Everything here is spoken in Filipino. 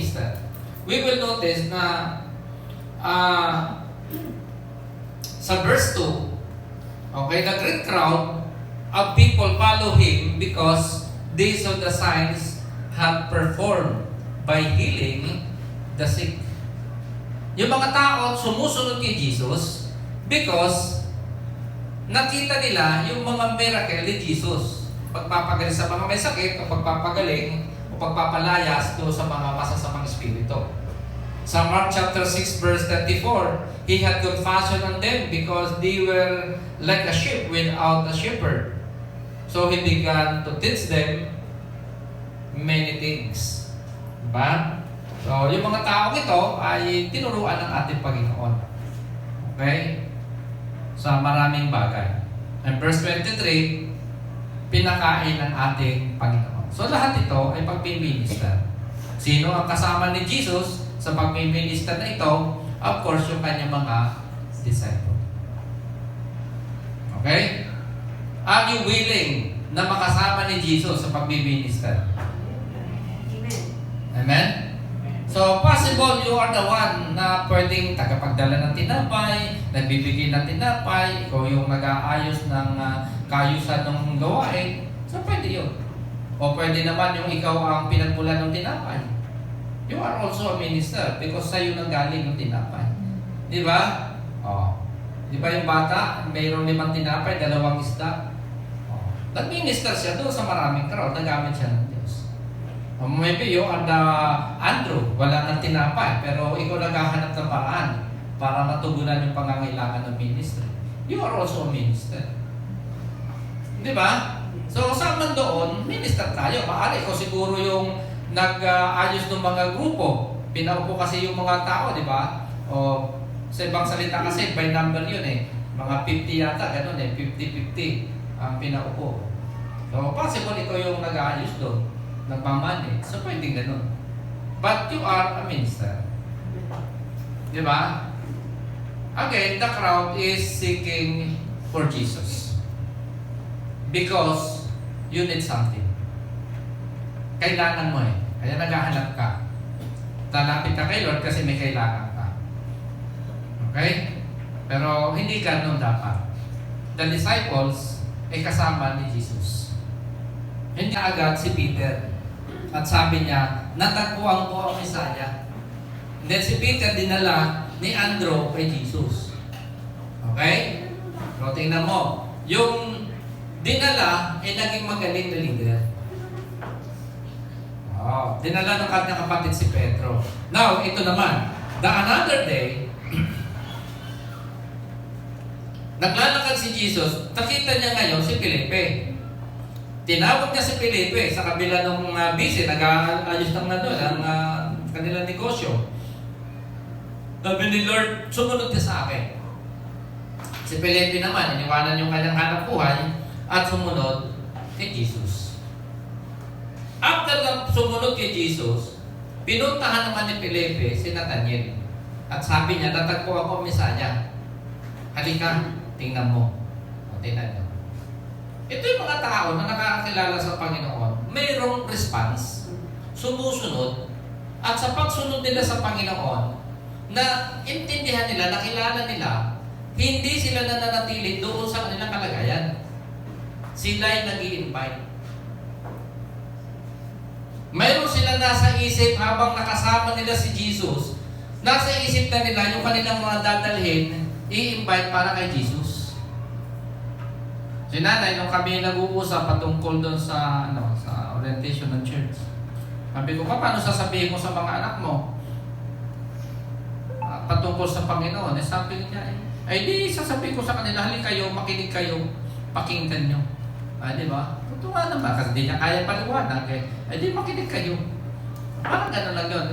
minister, we will notice na sa verse 2, okay, the great crowd of people follow him because these of the signs have performed by healing the sick. Yung mga tao sumusunod kay Jesus because nakita nila yung mga miracle ni Jesus. Pagpapagaling sa mga may sakit, o pagpapagaling, o pagpapalayas doon sa mga masasamang espiritu. Sa Mark chapter 6 verse 34, He had compassion on them because they were like a sheep without a shepherd. So He began to teach them many things. Diba? So, yung mga taong ito ay tinuruan ng ating Panginoon. Okay? Sa maraming bagay. And verse 23, pinakain ng ating Panginoon. So, lahat ito ay pagpiminister. Sino ang kasama ni Jesus sa pagpiminister na ito? Of course, yung kanyang mga disciple. Okay? Are you willing na makasama ni Jesus sa pagpiminister? Amen? So, possible you are the one na pwedeng tagapagdala ng tinapay, nagbibigay ng tinapay, ikaw yung nag-aayos ng kaayusan ng gawain. So, pwede yun. O pwede naman yung ikaw ang pinagmulan ng tinapay. You are also a minister because sa'yo nang galing yung tinapay. Di ba? O. Di ba yung bata, mayroong 5 tinapay, 2 isda? O. Nag-minister siya doon sa maraming crowd, nagamit siya ng Diyos. Maybe you are the Andrew, wala nang tinapay, pero ikaw naghahanap ng paraan para matugunan yung pangangailangan ng ministry. You are also a minister. Di ba? So, saan man doon, minister tayo. Maaari ko siguro yung nag-ayos ng mga grupo. Pinaupo kasi yung mga tao, di ba? O, sa ibang salita kasi, by number yun eh. Mga 50 yata, ganun eh. 50-50 ang pinaupo. So, possible ikaw yung nag-ayos doon. Nagmamanage. So, pwedeng ganun. But you are a minister. Di ba? Again, the crowd is seeking for Jesus. Because you need something. Kailangan mo eh. Kaya naghahanap ka. Talapit ka kay Lord kasi may kailangan ka. Okay? Pero hindi ka nun dapat. The disciples ay kasama ni Jesus. Hindi agad si Peter. At sabi niya, natagpuan ko ang Messiah. Then si Peter dinala ni Andrew kay Jesus. Okay? So tingnan mo, yung dinala ay naging magaling na leader. Oh, dinala ng kanyang kapatid si Pedro. Now, ito naman, the another day, naglalakad si Jesus, nakita niya ngayon si Felipe. Tinawag niya si Felipe sa kabila ng busy, nag-aayos ng kanilang negosyo. Sabi ni Lord, sumunod ka sa akin. Si Felipe naman, iniwanan yung kanyang hanap buhay at sumunod kay Jesus. After na sumunod kay Jesus, pinuntahan naman ni Felipe si Nathaniel. At sabi niya, tatagpo ako ang Messiah. Halika, tingnan mo. O, tingnan mo. Ito yung mga tao na nakakakilala sa Panginoon, mayroong response, sumusunod, at sa pagsunod nila sa Panginoon, na intindihan nila, nakilala nila, hindi sila nananatili doon sa kanilang kalagayan. Sila ay nag-i-invite. Mayroon sila nasa isip habang nakasama nila si Jesus, nasa isip na nila yung kanilang mga dadalhin, i-invite para kay Jesus. Si nanay, nung kami nag-uusap patungkol doon sa orientation ng church, sabi ko, paano sasabihin mo sa mga anak mo patungkol sa Panginoon? Sabi niya, ay di sasabihin ko sa kanila, halika kayo, makinig kayo, pakinggan nyo. Di ba? Totoo naman, kasi di niya kaya paliwanag. Ay di makinig kayo. Parang gano'n lang yun.